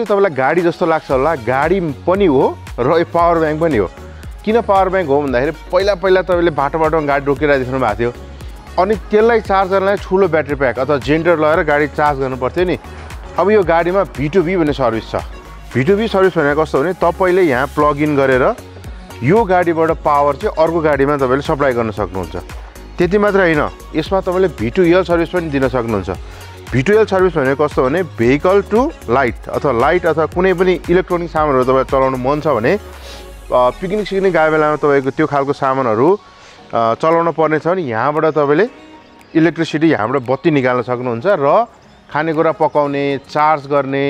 चाहिँ तपाईँलाई गाडी जस्तो लाग्छ होला, गाडी पनि हो र यो पावर ब्याङ्क पनि हो। किन पावर ब्याङ्क हो भन्दाखेरि पहिला तपाईँले बाटोमा गाडी रोकेर देख्नु भएको थियो, अनि त्यसलाई चार्ज गर्नलाई ठुलो ब्याट्री प्याक अथवा जेनेरेटर लगाएर गाडी चार्ज गर्नु पर्थ्यो नि। अब यो गाडीमा V2V भन्ने सर्भिस छ। V2V सर्भिस भनेको कस्तो भने तपाईँले यहाँ प्लग इन गरेर यो गाडीबाट पावर चाहिँ अर्को गाडीमा तपाईँले सप्लाई गर्न सक्नुहुन्छ। त्यति मात्र होइन, यसमा तपाईँले V2L सर्भिस पनि दिन सक्नुहुन्छ। V2L सर्भिस भनेको कस्तो भने भेहिकल टु लाइट अथवा कुनै पनि इलेक्ट्रोनिक सामानहरू तपाईँ चलाउनु मन छ भने पिकनिक सिकनिक गए बेलामा तपाईँको त्यो खालको सामानहरू चलाउन पर्ने छ भने यहाँबाट तपाईँले इलेक्ट्रिसिटी यहाँबाट बत्ती निकाल्न सक्नुहुन्छ र खानेकुरा पकाउने, चार्ज गर्ने,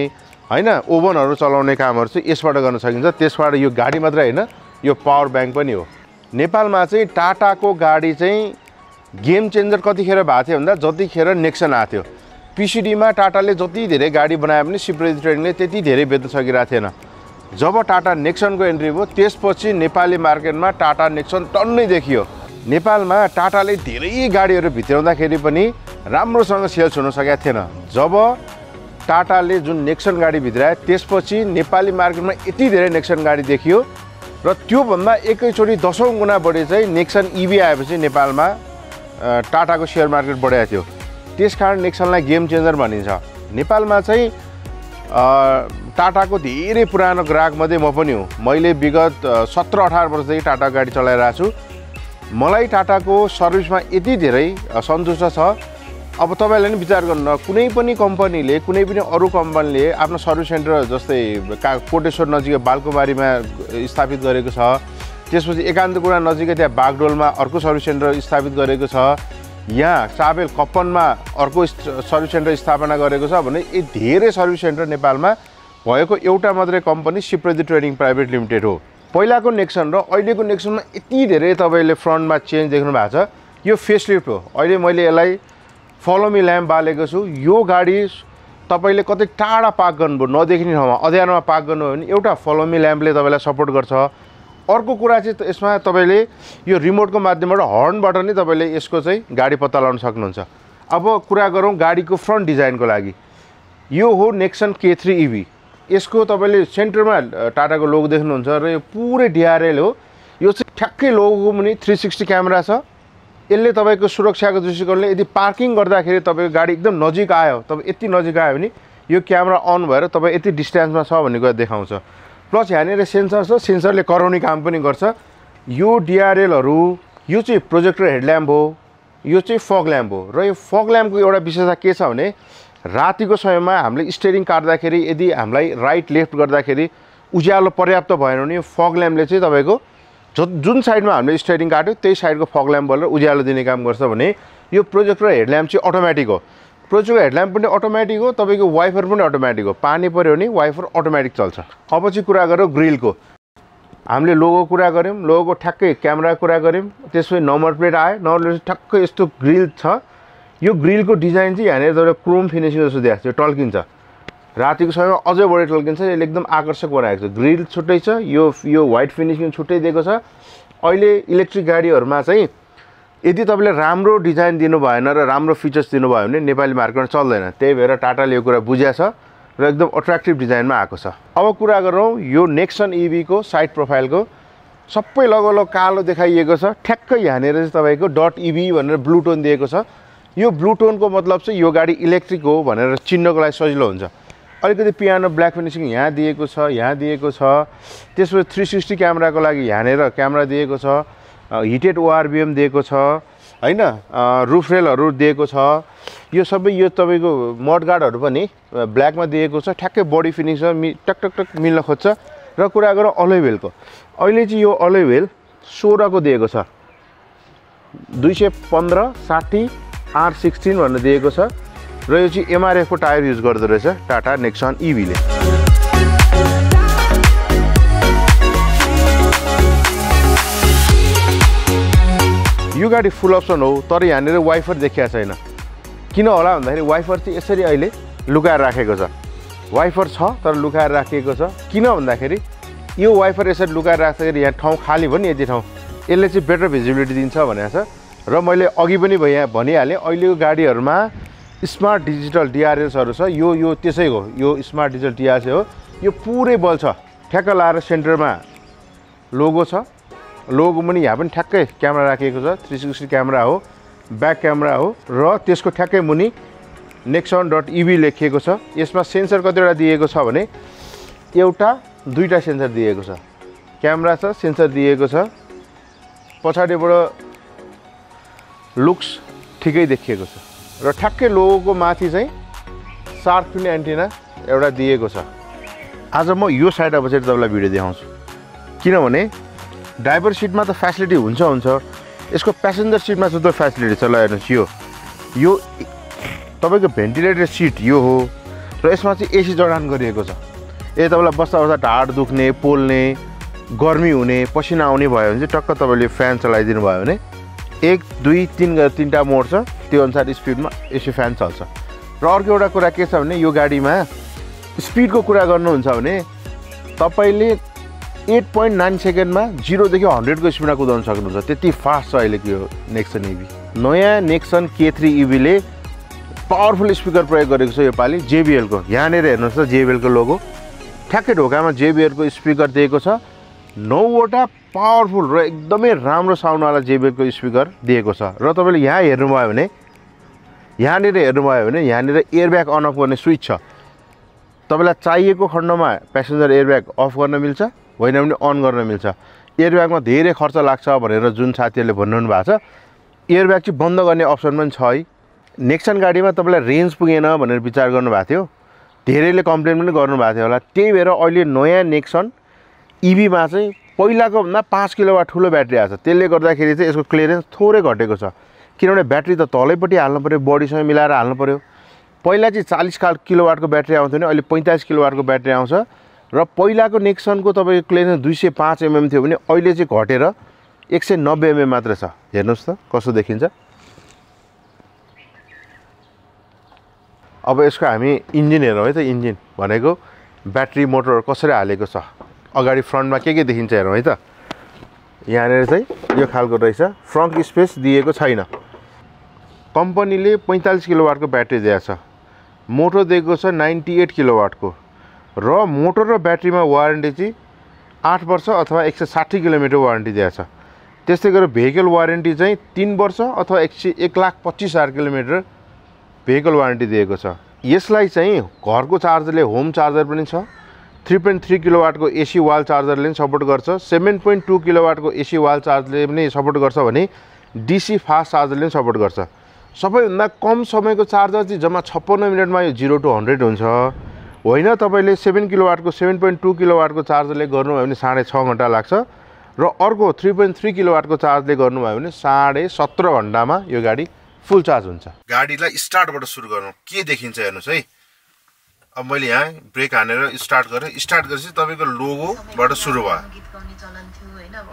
हैन, ओभनहरू चलाउने कामहरू चाहिँ यसबाट गर्न सकिन्छ। त्यसबाट यो गाडी मात्रै होइन, यो पावर ब्याङ्क पनि हो। नेपालमा चाहिँ टाटाको गाडी चाहिँ गेम चेन्जर कतिखेर भएको थियो भन्दा जतिखेर नेक्सन आएको थियो। पिसिडीमा टाटाले जति धेरै गाडी बनाए पनि सिप्रेजी ट्रेडिङले त्यति धेरै बेच्न सकिरहेको थिएन। जब टाटा नेक्सनको एन्ट्री भयो त्यसपछि नेपाली मार्केटमा टाटा नेक्सन टन्नै देखियो। नेपालमा टाटाले धेरै गाडीहरू भित्राउँदाखेरि पनि राम्रोसँग सेल्स हुन सकेको थिएन। जब टाटाले जुन नेक्सन गाडी भित्राए त्यसपछि नेपाली मार्केटमा यति धेरै नेक्सन गाडी देखियो र त्योभन्दा एकैचोटि 10औं गुणा बढी चाहिँ नेक्सन इभी आएपछि नेपालमा टाटाको सेयर मार्केट बढेको थियो। त्यसकारण नेक्सनलाई गेम चेन्जर भनिन्छ। नेपालमा चाहिँ टाटाको धेरै पुरानो ग्राहक मध्ये म पनि हुँ। मैले विगत 17-18 वर्षदेखि टाटा गाडी चलाइरहेको छु। मलाई टाटाको सर्भिसमा यति धेरै सन्तुष्ट छ। अब तपाईँले नि विचार गर्नु, कुनै पनि कम्पनीले, कुनै पनि अरू कम्पनीले आफ्नो सर्भिस सेन्टर जस्तै कोटेश्वर नजिकै बालकुमारीमा स्थापित गरेको छ, त्यसपछि एकान्तपुरा नजिकै त्यहाँ बागडोलमा अर्को सर्भिस सेन्टर स्थापित गरेको छ, यहाँ साबेल कप्पनमा अर्को सर्भिस सेन्टर स्थापना गरेको छ भने यी धेरै सर्भिस सेन्टर नेपालमा भएको एउटा मात्रै कम्पनी सिप्रेजी ट्रेडिङ प्राइभेट लिमिटेड हो। पहिलाको नेक्सन र अहिलेको नेक्सनमा यति धेरै तपाईँले फ्रन्टमा चेन्ज देख्नु भएको छ। यो फेसलिफ्ट हो। अहिले मैले यसलाई फलो मी ल्याम्प बालेको छु। यो गाडी तपाईँले कतै टाढा पार्क गर्नुभयो, नदेखिने ठाउँमा अँध्यारोमा पार्क गर्नुभयो भने एउटा फलो मी ल्याम्पले तपाईँलाई सपोर्ट गर्छ। अर्को कुरा चाहिँ यसमा तपाईँले यो रिमोटको माध्यमबाट हर्नबाट नै तपाईँले यसको चाहिँ गाडी पत्ता लगाउन सक्नुहुन्छ। अब कुरा गरौँ गाडीको फ्रन्ट डिजाइनको लागि, यो हो नेक्सन K3 EV। यसको तपाईँले सेन्टरमा टाटाको लोगो देख्नुहुन्छ र यो पुरै DRL हो। यो चाहिँ ठ्याक्कै लोगोको मुनि 360 क्यामेरा छ। यसले तपाईँको सुरक्षाको दृष्टिकोणले यदि पार्किङ गर्दाखेरि तपाईँको गाडी एकदम नजिक आयो, तपाईँ यति नजिक आयो भने यो क्यामेरा अन भएर तपाईँ यति डिस्टेन्समा छ भन्ने कुरा देखाउँछ। प्लस यहाँनिर सेन्सर छ, सेन्सरले कराउने काम पनि गर्छ। यो DRLहरू, यो चाहिँ प्रोजेक्टर हेडल्याम्प हो, यो चाहिँ फग ल्याम्प हो। र यो फग ल्याम्पको एउटा विशेषता के छ भने रातिको समयमा हामीले स्टियरिङ काट्दाखेरि यदि हामीलाई राइट लेफ्ट गर्दाखेरि उज्यालो पर्याप्त भएन भने यो फग ल्याम्पले चाहिँ तपाईँको जुन साइडमा हामीले स्टियरिङ काट्यो त्यही साइडको फग ल्याम्प बलेर उज्यालो दिने काम गर्छ भने यो प्रोजेक्टर हेडल्याम्प चाहिँ अटोमेटिक हो। प्रोजेक्टर हेडल्याम्प पनि अटोमेटिक हो, तपाईँको वाइफर पनि अटोमेटिक हो। पानी पऱ्यो भने वाइफर अटोमेटिक चल्छ। अब चाहिँ कुरा गरौँ ग्रिलको। हामीले लोगो कुरा गऱ्यौँ, लोगोको ठ्याक्कै क्यामेरा कुरा गऱ्यौँ, त्यसपछि नम्बर प्लेट आयो। नम्बर प्लेट ठ्याक्कै यस्तो ग्रिल छ। यो ग्रिलको डिजाइन चाहिँ यहाँनिर तपाईँले क्रोम फिनिसिङ जस्तो देखाएको छ, टल्किन्छ। रातिको समयमा अझै बढी टल्किन्छ। यसले एकदम आकर्षक बनाएको छ। ग्रिल छुट्टै छ, यो व्हाइट फिनिसिङ छुट्टै दिएको छ। अहिले इलेक्ट्रिक गाडीहरूमा चाहिँ यदि तपाईँले राम्रो डिजाइन दिनु भएन र राम्रो फिचर्स दिनुभयो भने नेपाली मार्केटमा चल्दैन। त्यही भएर टाटाले यो कुरा बुझेको छ र एकदम अट्र्याक्टिभ डिजाइनमा आएको छ। अब कुरा गरौँ यो नेक्सन EVको साइड प्रोफाइलको। सबै लगभग कालो देखाइएको छ। ठ्याक्कै यहाँनिर चाहिँ तपाईँको .EV भनेर ब्लू टोन दिएको छ। यो ब्लू टोनको मतलब चाहिँ यो गाडी इलेक्ट्रिक हो भनेर चिन्नको लागि सजिलो हुन्छ। अलिकति पियानो ब्ल्याक फिनिसिङ यहाँ दिएको छ, यहाँ दिएको छ। त्यसपछि 360 क्यामेराको लागि यहाँनिर क्यामेरा दिएको छ। हिटेड ORVM दिएको छ, हैन, रुफ रेलहरू दिएको छ। यो सबै यो तपाईँको मडगार्डहरू पनि ब्ल्याकमा दिएको छ। ठ्याक्कै बडी फिनिसिङ टक टक टक मिल्न खोज्छ। र कुरा गरौँ अलोइ व्हीलको। अहिले चाहिँ यो अलोइ व्हील 16 को दिएको छ। 215 60 R16 भनेर दिएको छ। र यो चाहिँ MRF को टायर युज गर्दो रहेछ टाटा नेक्सन EVले। यो गाडी फुल अप्सन हो, तर यहाँनिर वाइफर देखिया छैन। किन होला भन्दाखेरि वाइफर चाहिँ यसरी अहिले लुकाएर राखेको छ। वाइफर छ तर लुकाएर राखिएको छ। किन भन्दाखेरि यो वाइफर यसरी लुकाएर राख्दाखेरि यहाँ ठाउँ खाली भयो नि, यति ठाउँ यसले चाहिँ बेटर भिजिबिलिटी दिन्छ भनेको छ। र मैले अघि पनि भनिहालेँ, अहिलेको गाडीहरूमा स्मार्ट डिजिटल DRLsहरू छ। यो त्यसै हो, यो स्मार्ट डिजिटल DRL हो। यो पुरै बल छ ठ्याक्क लाएर सेन्टरमा लोगो छ लोगो पनि यहाँ पनि ठ्याक्कै क्यामेरा राखिएको छ 360 क्यामेरा हो ब्याक क्यामेरा हो र त्यसको ठ्याक्कै मुनि nexon.ev लेखिएको छ यसमा सेन्सर कतिवटा दिएको छ भने एउटा दुईटा सेन्सर दिएको छ क्यामेरा छ सेन्सर दिएको छ पछाडिबाट लुक्स ठिकै देखिएको छ र ठ्याक्कै लोगोको माथि चाहिँ शार्क फिन एन्टिना एउटा दिएको छ आज म यो साइडमा बसेर तपाईलाई भिडियो देखाउँछु किनभने ड्राइभर सिटमा त फ्यासिलिटी हुन्छ यसको प्यासेन्जर सिटमा चाहिँ त्यो फ्यासिलिटी छ ल हेर्नुहोस् यो तपाईको भेन्टिलेटर सिट यो हो र यसमा चाहिँ एसी जडान गरिएको छ तपाईलाई बस्दा बस्दा ढाड दुख्ने पोल्ने गर्मी हुने पसिना आउने भयो भने चाहिँ टक्क तपाईले फ्यान चलाइदिनु भयो भने 1 2 3 गरेर 3टा मोड छ त्यो अनुसार स्पिडमा एसी फ्यान चल्छ र अर्को एउटा कुरा के छ भने यो गाडीमा स्पिडको कुरा गर्नुहुन्छ भने तपाईले 8.9 सेकेन्डमा 0 देखि 100 को स्पिडमा कुदाउन सक्नुहुन्छ त्यति फास्ट छ अहिलेको यो नेक्सन इभी नयाँ नेक्सन K3 इभी ले पावरफुल स्पिकर प्रयोग गरेको छ यो पाली JBL को यहाँनेर हेर्नुहोस् त JBL को लोगो ठ्याक्कै ढोकामा JBL को स्पिकर दिएको छ 9 वटा पावरफुल र एकदमै राम्रो साउन्ड वाला JBL को स्पिकर दिएको छ र तपाईले यहाँ हेर्नुभयो भने यहाँनेर एयरब्याग अन अफ गर्ने स्विच छ तपाईलाई चाहिएको खण्डमा प्यासेन्जर एयरब्याग अफ गर्न मिल्छ होइन भने अन गर्न मिल्छ एयरब्यागमा धेरै खर्च लाग्छ भनेर जुन साथीहरुले भन्नु भएको छ एयरब्याग चाहिँ बन्द गर्ने अप्सन पनि छ है नेक्सन गाडीमा तपाईलाई रेन्ज पुगेन भनेर विचार गर्नु भएको थियो धेरैले कम्प्लेन पनि गर्नु भएको थियो होला त्यही भएर अहिले नयाँ नेक्सन इभी मा चाहिँ पहिलाको भन्दा 5 किलोवाट ठुलो ब्याट्री आछ त्यसले गर्दाखेरि चाहिँ यसको क्लियरेन्स थोरै घटेको छ किनभने ब्याट्री त तलैपट्टि हाल्नु पर्यो बडीसँग मिलाएर हाल्नु पर्यो पहिला चाहिँ 40 किलोवाटको ब्याट्री आउँथ्यो नि अहिले 45 किलोवाटको ब्याट्री आउँछ र पहिलाको नेक्सनको तपाईको क्लियरेन्स 205 mm थियो भने अहिले चाहिँ घटेर 190 mm मात्र छ हेर्नुस् त कस्तो देखिन्छ अब यसको हामी इन्जिन हेरौँ है त इन्जिन भनेको ब्याट्री मोटर कसरी हालेको छ अगाडि फ्रन्टमा के देखिन्छ हेरौँ है त यहाँनेर चाहिँ यो खालको रहेछ फ्रन्ट स्पेस दिएको छैन कम्पनीले 45 किलोवाटको ब्याट्री दिएको छ मोटर दिएको छ 98 किलोवाटको र मोटर र ब्याट्रीमा वारेन्टी चाहिँ 8 वर्ष अथवा 160 किलोमिटर वारेन्टी दिएको छ त्यस्तै गरेर भेहिकल वारेन्टी चाहिँ 3 वर्ष अथवा 1,25,000 किलोमिटर भेहिकल वारेन्टी दिएको छ यसलाई चाहिँ घरको चार्जरले होम चार्जर पनि छ 3.3 किलोवाटको एसी वाल चार्जरले पनि सपोर्ट गर्छ 7.2 किलोवाटको एसी वाल चार्जरले पनि सपोर्ट गर्छ भने डीसी फास्ट चार्जरले पनि सपोर्ट गर्छ सबैभन्दा कम समयको चार्जर चाहिँ जम्मा 56 मिनेटमा यो 0 to 100 हुन्छ होइन तपाईले 7 किलोवाटको 7.2 किलोवाटको चार्जरले गर्नुभयो भने 6.5 घण्टा लाग्छ र अर्को 3.3 किलोवाटको चार्जले गर्नुभयो भने 17.5 घण्टामा यो गाडी फुल चार्ज हुन्छ गाडीलाई स्टार्टबाट सुरु गर्नु के देखिन्छ हेर्नुस् है अब मैले यहाँ ब्रेक हानेर स्टार्ट गरेपछि तपाईको लोगोबाट सुरु भयो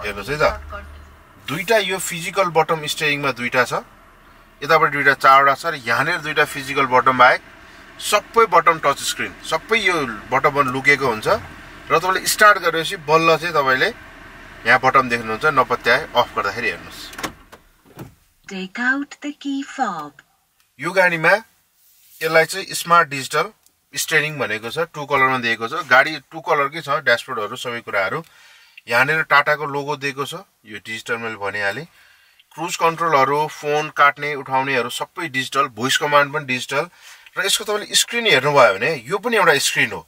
हेर्नुस् है त दुईटा यो फिजिकल बटम स्टियरिङमा दुईटा छ यताबाट दुईटा चारवटा छ र यहाँनेर दुईटा फिजिकल बटम बाहेक सबै बटम टच स्क्रिन सबै यो बटममा लुकेको हुन्छ र तपाईले स्टार्ट गरेपछि बल्ल चाहिँ तपाईले यहाँ बटम देख्नुहुन्छ नपत्याए अफ गर्दाखेरि हेर्नुस् Take out the key fob. यो गाडीमा यसलाई चाहिँ स्मार्ट डिजिटल स्टियरिङ भनेको छ 2 कलरमा दिएको छ गाडी 2 कलरकै छ ड्याशबोर्डहरु सबै कुराहरु यहाँनेर टाटाको लोगो दिएको छ यो डिजिटल मैले भनिहाले क्रुज कन्ट्रोलहरु फोन काट्ने उठाउनेहरु सबै डिजिटल भोइस कमान्ड पनि डिजिटल र यसको तपाईले स्क्रिन हेर्नु भयो भने यो पनि एउटा स्क्रिन हो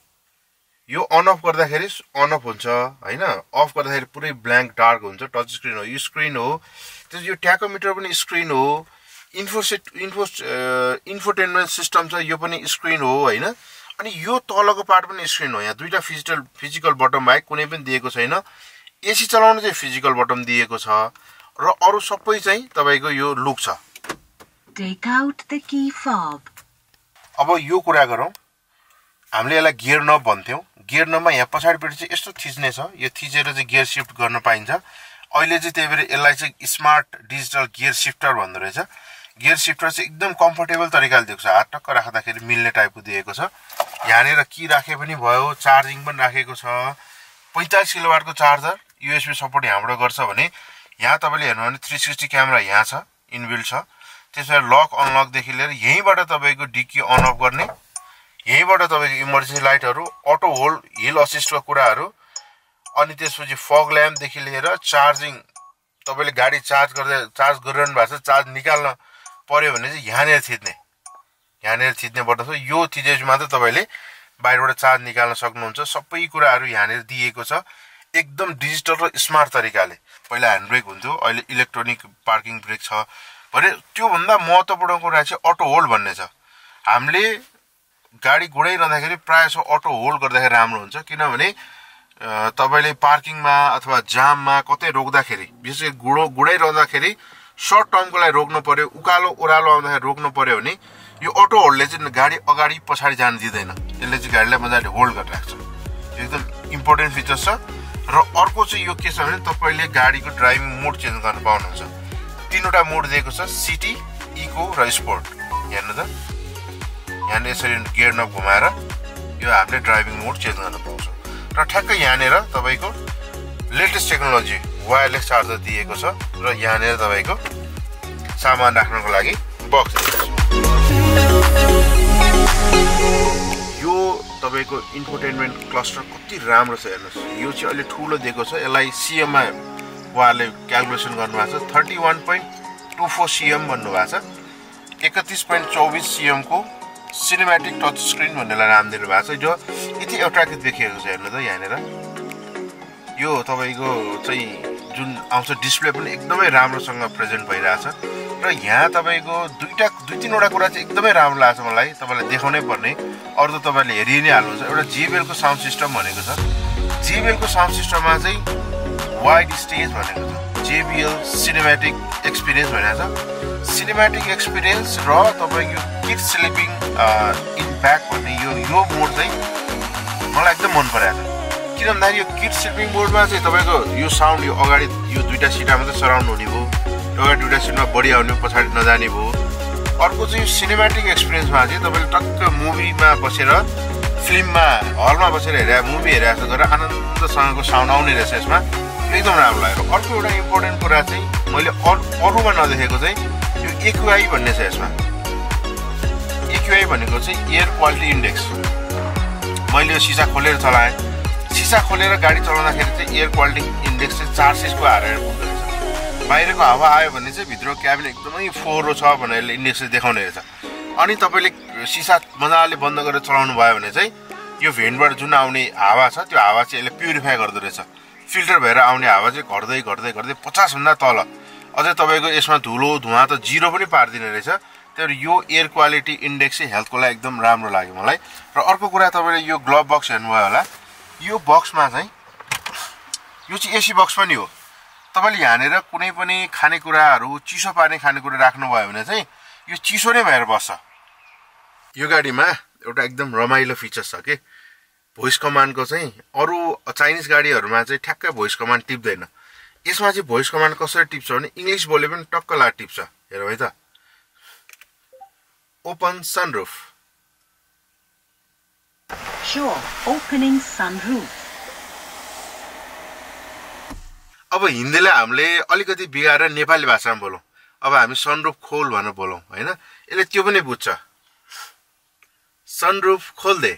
यो अन अफ गर्दाखेरि अन अफ हुन्छ हैन अफ गर्दाखेरि पुरै ब्ल्याङ्क डार्क हुन्छ टच स्क्रिन हो यो स्क्रिन हो त्यो यो ट्याकोमिटर पनि स्क्रिन हो इन्फोटेनमेन्ट सिस्टम छ यो पनि स्क्रिन हो हैन अनि यो तलको पार्ट पनि स्क्रिन हो यहाँ दुईटा फिजिकल बटम बाहेक कुनै पनि दिएको छैन एसी चलाउन चाहिँ फिजिकल बटम दिएको छ र अरु सबै चाहिँ तपाईको यो लुक छ Take out the key fob. अब यो कुरा गरौँ हामीले यसलाई गियर नब भन्थ्यौ गियर नबमा यहाँ पछाडिपट्टि चाहिँ यस्तो थिच्ने छ यो थिचेर चाहिँ गियर शिफ्ट गर्न पाइन्छ अहिले चाहिँ त्यही भएर यसलाई चाहिँ स्मार्ट डिजिटल गियर शिफ्टर भन्दो रहेछ गियर शिफ्टर चाहिँ एकदम कम्फर्टेबल तरिकाले दिएको छ हात टक्क राख्दाखेरि मिल्ने टाइपको दिएको छ यहाँनेर की राखे पनि भयो चार्जिङ पनि राखेको छ 45 किलोवाटको चार्जर यूएसबी सपोर्ट यहाँबाट गर्छ भने यहाँ तपाईले हेर्नु भने 360 क्यामेरा यहाँ छ इनबिल्ट छ त्यसैले लक अनलक देखि लिएर यहीँबाट तपाईको डिकी अन अफ गर्ने यहीँबाट तपाईँको इमर्जेन्सी लाइटहरू, अटो होल्ड, हिल असिस्टको कुराहरू, अनि त्यसपछि फग ल्याम्पदेखि लिएर चार्जिङ, तपाईँले गाडी चार्ज गरिरहनु भएको छ, चार्ज निकाल्न पर्यो भने चाहिँ यहाँनिर थिच्ने बटन छ। यो थिचेपछि मात्र तपाईँले बाहिरबाट चार्ज निकाल्न सक्नुहुन्छ। सबै कुराहरू यहाँनिर दिएको छ एकदम डिजिटल र स्मार्ट तरिकाले। पहिला ह्यान्ड ब्रेक हुन्थ्यो, अहिले इलेक्ट्रोनिक पार्किङ ब्रेक छ भने त्योभन्दा महत्त्वपूर्ण कुरा चाहिँ अटो होल्ड भन्ने छ। हामीले गाडी गुडाइरहँदाखेरि प्रायः जसो अटो होल्ड गर्दाखेरि राम्रो हुन्छ, किनभने तपाईँले पार्किङमा अथवा जाममा कतै रोक्दाखेरि, विशेष गरी गुडाइरहँदाखेरि सर्ट टर्मको लागि रोक्नु पर्यो, उकालो ओह्रालो आउँदाखेरि रोक्नु पर्यो भने यो अटो होल्डले चाहिँ गाडी अगाडि पछाडि जान दिँदैन, यसले चाहिँ गाडीलाई मजाले होल्ड गरेर राख्छ। यो एकदम इम्पोर्टेन्ट फिचर छ। र अर्को चाहिँ यो के छ भने तपाईँले गाडीको ड्राइभिङ मोड चेन्ज गर्न पाउनुहुन्छ। 3वटा मोड दिएको छ, सिटी, इको र स्पोर्ट। हेर्नु त, यहाँनिर यसरी गियर नब घुमाएर यो हामीले ड्राइभिङ मोड चेन्ज गर्न पाउँछौँ। र ठ्याक्कै यहाँनिर तपाईँको लेटेस्ट टेक्नोलोजी वायरलेस चार्जर दिएको छ र यहाँनिर तपाईँको सामान राख्नको लागि बक्स दिएको छ। यो तपाईँको इन्फोटेनमेन्ट क्लस्टर कति राम्रो छ हेर्नुहोस्। यो चाहिँ अहिले ठुलो दिएको छ, यसलाई सिएममा उहाँले क्यालकुलेसन गर्नुभएको छ। 31.24 सिएम भन्नुभएको छ। 31.24 सिएमको सिनेमेटिक टच स्क्रिन भन्नेलाई नाम दिनुभएको छ, जो यति एट्र्याक्टिभ देखिएको छ। हेर्नु त यहाँनिर यो तपाईँको चाहिँ जुन आउँछ डिस्प्ले पनि एकदमै राम्रोसँग प्रेजेन्ट भइरहेछ। र यहाँ तपाईँको दुई-तीनवटा कुरा चाहिँ एकदमै राम्रो लाग्छ मलाई, तपाईँलाई देखाउनै पर्ने। अरू त तपाईँले हेरि नै हाल्नुहुन्छ। एउटा JBLको साउन्ड सिस्टम भनेको छ। JBLको साउन्ड सिस्टममा चाहिँ वाइड स्टेज भनेको छ, JBL सिनेमेटिक एक्सपिरियन्स भनेको छ। सिनेमेटिक एक्सपिरियन्स र तपाईँको यो किड स्लिपिङ इन ब्याक भन्ने यो मोड चाहिँ मलाई एकदम मन परेको छ। किन भन्दाखेरि यो किड स्लिपिङ मोडमा चाहिँ तपाईँको यो साउन्ड यो अगाडि यो दुईवटा सिटमा मात्रै सराउन्ड हुने भयो, अगाडि दुईवटा सिटमा बढी आउने, पछाडि नजाने भयो। अर्को चाहिँ सिनेमेटिक एक्सपिरियन्समा चाहिँ तपाईँले टक्क मुभीमा बसेर, फिल्ममा हलमा बसेर मुभी हेरेर जस्तो गरेर आनन्दसँगको साउन्ड आउने रहेछ यसमा। एकदम राम्रो लाग्यो। अर्को एउटा इम्पोर्टेन्ट कुरा चाहिँ मैले अरूमा नदेखेको चाहिँ यो EQI भन्ने छ यसमा। EQI भनेको चाहिँ एयर क्वालिटी इन्डेक्स। मैले यो सिसा खोलेर चलाएँ, सिसा खोलेर गाडी चलाउँदाखेरि चाहिँ एयर क्वालिटी इन्डेक्स चाहिँ 400 को हारेर पुग्दो रहेछ। बाहिरको हावा आयो भने चाहिँ भित्रको क्याबिन एकदमै फोहोरो छ भनेर इन्डेक्सले देखाउने रहेछ। अनि तपाईँले सिसा मजाले बन्द गरेर चलाउनु भयो भने चाहिँ यो भेन्टबाट जुन आउने हावा छ त्यो हावा चाहिँ यसले प्युरिफाई गर्दो रहेछ। फिल्टर भएर आउने हावा चाहिँ घट्दै घट्दै घट्दै 50 भन्दा तल, अझै तपाईँको यसमा धुलो धुवा त 0 पनि पारिदिने रहेछ। तर यो एयर क्वालिटी इन्डेक्स चाहिँ हेल्थको लागि एकदम राम्रो लाग्यो मलाई। र अर्को कुरा तपाईँले यो ग्लोभ बक्स हेर्नुभयो होला, यो बक्समा चाहिँ यो चाहिँ एसी बक्स पनि हो। तपाईँले यहाँनिर कुनै पनि खानेकुराहरू, चिसो पार्ने खानेकुरा राख्नुभयो भने चाहिँ यो चिसो नै भएर बस्छ। यो गाडीमा एउटा एकदम रमाइलो फिचर छ कि भोइस कमान्डको चाहिँ अरू चाइनिज गाडीहरूमा चाहिँ ठ्याक्कै भोइस कमान्ड टिप्दैन। यसमा चाहिँ भोइस कमान्ड कसरी टिप्छ भने इङ्ग्लिस बोले पनि टक्क ला टिप्छ। हेरौँ है त, open sunroof. Sure, opening sunroof. अब हिन्दीलाई हामीले अलिकति बिगारेर नेपाली भाषामा बोलौँ। अब हामी सनरुफ खोल भनेर बोलौँ हैन, यसले त्यो पनि बुझ्छ। सनरुफ खोल दे।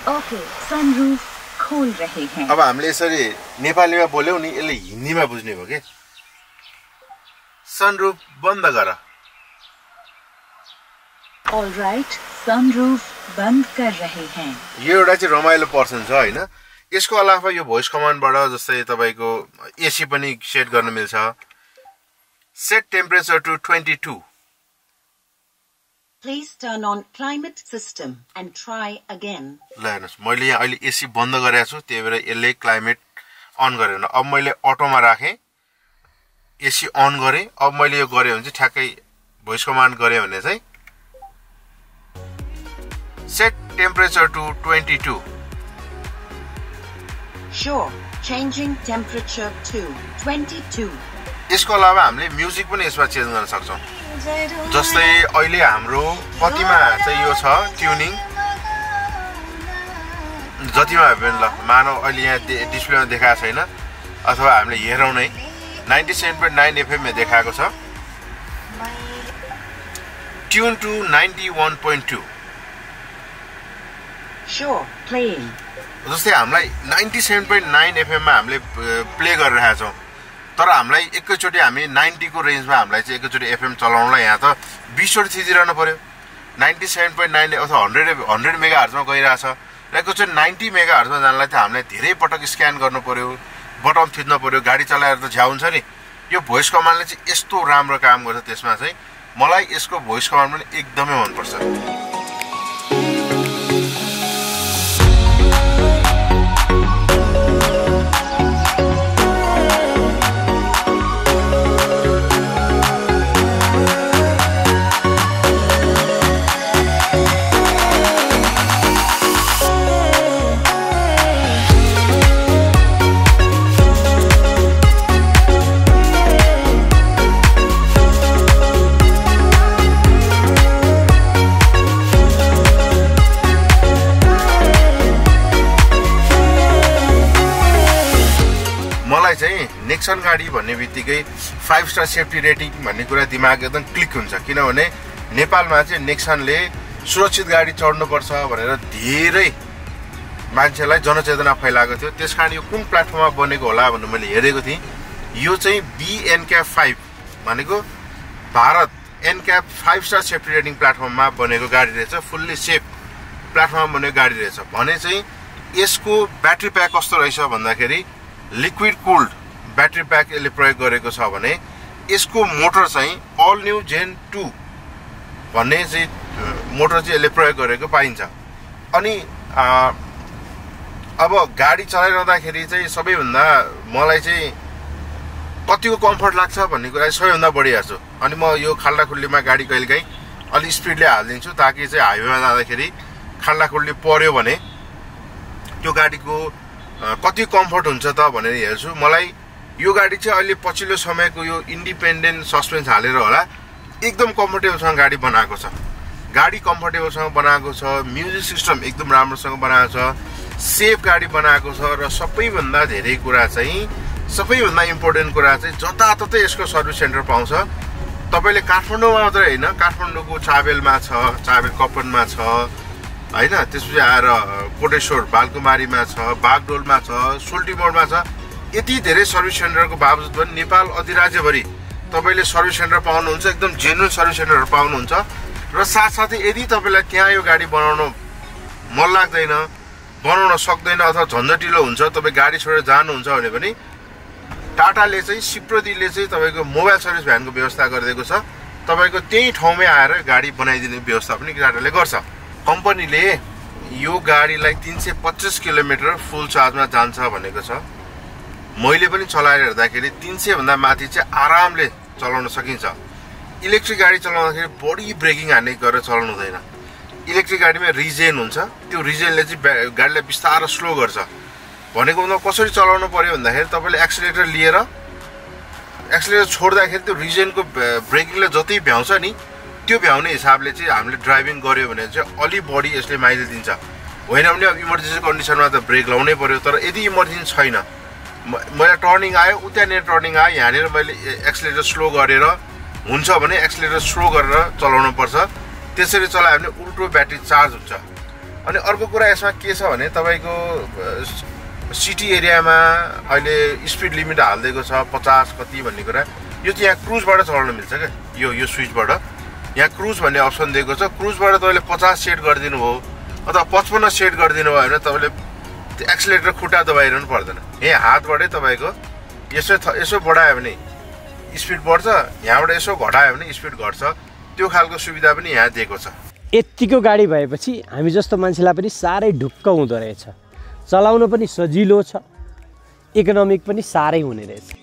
Okay, sunroof खोल रहे हैं। अब हामीले यसरी नेपालीमा बोल्यौं नि, यसले हिन्दीमा बुझ्ने भयो के। सनरुफ बन्द गर। All right, sunroof बन्द कर रहे हैं। यो एउटा चाहिँ रमाइलो पर्सन छ हैन। यसको अलावा यो भोइस कमान्डबाट जस्तै तपाईको एसी पनि सेट गर्न मिल्छ। Set temperature to 22। Please turn on climate system and try again. ल हेर्नुस्, मैले यहाँ अहिले एसी बन्द गरेको छु, त्यही भएर यसले क्लाइमेट अन गरेन। अब मैले अटोमा राखेँ, एसी अन गरेँ। अब मैले यो गरेँ भने चाहिँ ठ्याक्कै भोइस कमान्ड गरेँ भने चाहिँ set temperature to 22। Sure, changing temperature to 22. यसको अलावा हामीले म्युजिक पनि यसमा चेन्ज गर्न सक्छौं। जस्तै अहिले हाम्रो कतिमा चाहिँ यो छ ट्युनिङ, जतिमा भए पनि ल मानौ अहिले यहाँ डिस्प्लेमा देखाएको छैन अथवा हामीले हेरौँ नै 97.9 FM मा देखाएको छ। Tune to 91.2 Sure, playing. जस्तै हामीलाई 97.9 FM मा हामीले प्ले गरिरहेका छौँ तर हामीलाई एकैचोटि हामी 90 को रेन्जमा हामीलाई चाहिँ एकैचोटि FM चलाउनलाई यहाँ त 20 चोटि थिचिरहनु पर्यो 97.9 अथवा 100 मेगाहर्जमा गइरहेछ र एकैचोटि 90 मेगाहर्जमा जानलाई त हामीलाई धेरै पटक स्क्यान गर्नु पर्यो बटन थिच्नु पर्यो गाडी चलाएर त झ्याउ हुन्छ नि यो भोइस कमान्डले चाहिँ यस्तो राम्रो काम गर्छ त्यसमा चाहिँ मलाई यसको भोइस कमान्ड पनि एकदमै मनपर्छ नेक्सन गाडी भन्ने बित्तिकै 5 स्टार सेफ्टी रेटिङ भन्ने कुरा दिमाग एकदम क्लिक हुन्छ किनभने नेपालमा चाहिँ नेक्सनले सुरक्षित गाडी चढ्नुपर्छ भनेर धेरै मान्छेलाई जनचेतना फैलाएको थियो त्यसकारण यो कुन प्लेटफर्ममा बनेको होला भनेर मैले हेरेको थिएँ यो चाहिँ BNCAP 5 भनेको Bharat NCAP 5 star safety rating प्लेटफर्ममा बनेको गाडी रहेछ फुल्ली सेफ प्लेटफर्ममा बनेको गाडी रहेछ भने चाहिँ यसको ब्याट्री प्याक कस्तो रहेछ भन्दाखेरि लिक्विड कुल्ड ब्याट्री प्याक यसले प्रयोग गरेको छ भने यसको मोटर चाहिँ अल न्यू जेन 2 भन्ने चाहिँ मोटर चाहिँ यसले प्रयोग गरेको पाइन्छ अनि अब गाडी चलाइरहँदाखेरि चाहिँ सबैभन्दा मलाई चाहिँ कतिको कम्फर्ट लाग्छ भन्ने कुरा सबैभन्दा बढी हेर्छु अनि म यो खाल्डाखुल्लीमा गाडी कहिलेकाहीँ अलि स्पिडले हालिदिन्छु ताकि चाहिँ हाइवेमा जाँदाखेरि खाल्डाखुल्ली पर्यो भने त्यो गाडीको कति कम्फर्ट हुन्छ त भनेर हेर्छु मलाई यो गाडी चाहिँ अहिले पछिल्लो समयको यो इन्डिपेन्डेन्ट सस्पेन्स हालेर होला एकदम कम्फर्टेबलसँग गाडी बनाएको छ गाडी कम्फर्टेबलसँग बनाएको छ म्युजिक सिस्टम एकदम राम्रोसँग बनाएको छ सेफ गाडी बनाएको छ र सबैभन्दा धेरै कुरा चाहिँ सबैभन्दा इम्पोर्टेन्ट कुरा चाहिँ जताततै यसको सर्भिस सेन्टर पाउँछ तपाईले काठमाडौँमा मात्रै हैन काठमाडौँको चाबेलमा छ चाबेल कपनमा छ हैन त्यसपछि आएर कोटेश्वर बालकुमारीमा छ बागडोलमा छ सोल्टीमोडमा छ यति धेरै सर्भिस सेन्टरको बावजुद पनि नेपाल अधिराज्यभरि तपाईले सर्भिस सेन्टर पाउनुहुन्छ एकदम जेन्युन सर्भिस सेन्टरहरु पाउनुहुन्छ र साथसाथै यदि तपाईलाई त्यहाँ यो गाडी बनाउन मन लाग्दैन बनाउन सक्दैन अथवा झन्झटिलो हुन्छ तपाई गाडी छोडेर जानुहुन्छ भने पनि टाटाले चाहिँ सिप्रोदीले चाहिँ तपाईको मोबाइल सर्भिस भ्यानको व्यवस्था गरिदिएको छ तपाईको त्यही ठाउँमै आएर गाडी बनाइदिने व्यवस्था पनि टाटाले गर्छ कम्पनीले यो गाडीलाई 325 किलोमिटर फुल चार्जमा जान्छ भनेको छ मैले पनि चलाएर हेर्दाखेरि 300 भन्दा माथि चाहिँ आरामले चलाउन सकिन्छ इलेक्ट्रिक गाडी चलाउँदाखेरि बडी ब्रेकिङ हान्ने गरेर चलाउनु हुँदैन इलेक्ट्रिक गाडीमा रिजेन हुन्छ त्यो रिजेनले चाहिँ गाडीलाई बिस्तारै स्लो गर्छ भनेको मतलब कसरी चलाउनु पर्यो भन्दाखेरि तपाईले एक्सिलेटर लिएर एक्सिलेटर छोड्दाखेरि त्यो रिजेनको ब्रेकिङले जति भ्याउँछ नि त्यो भ्याउने हिसाबले चाहिँ हामीले ड्राइभिङ गर्यो भने चाहिँ अलि बढी यसले माइलेज दिन्छ होइन भने अब इमर्जेन्सी कन्डिसनमा त ब्रेक लाउनै पर्यो तर यदि इमर्जेन्सी छैन मैले टर्निङ आयो उतानेर टर्निङ आयो यहाँनिर मैले एक्सिलेटर स्लो गरेर हुन्छ भने एक्सिलेटर स्लो गरेर चलाउनु पर्छ त्यसरी चलायो भने उल्टो ब्याट्री चार्ज हुन्छ अनि अर्को कुरा यसमा के छ भने तपाईको सिटी एरियामा अहिले स्पिड लिमिट हाल्दिएको छ 50 कति भन्ने कुरा यो चाहिँ यहाँ क्रुजबाट चलाउन मिल्छ के यो स्विचबाट यहाँ क्रुज भन्ने अप्सन दिएको छ क्रुजबाट तपाईले 50 सेट गरिदिनु भयो अथवा 55 सेट गरिदिनु भयो भने तपाईले एक्सिलेटर खुट्टा दबाइरहनु पर्दैन यही हातबाटै तपाईको यसो बढायो भने स्पिड बढ्छ यहाँबाट यसो घटायो भने स्पिड घट्छ त्यो खालको सुविधा पनि यहाँ दिएको छ यतिको गाडी भएपछि हामी जस्तो मान्छेलाई पनि सारै ढुक्क हुँदो रहेछ चलाउन पनि सजिलो छ इकोनोमिक पनि सारै हुने रहेछ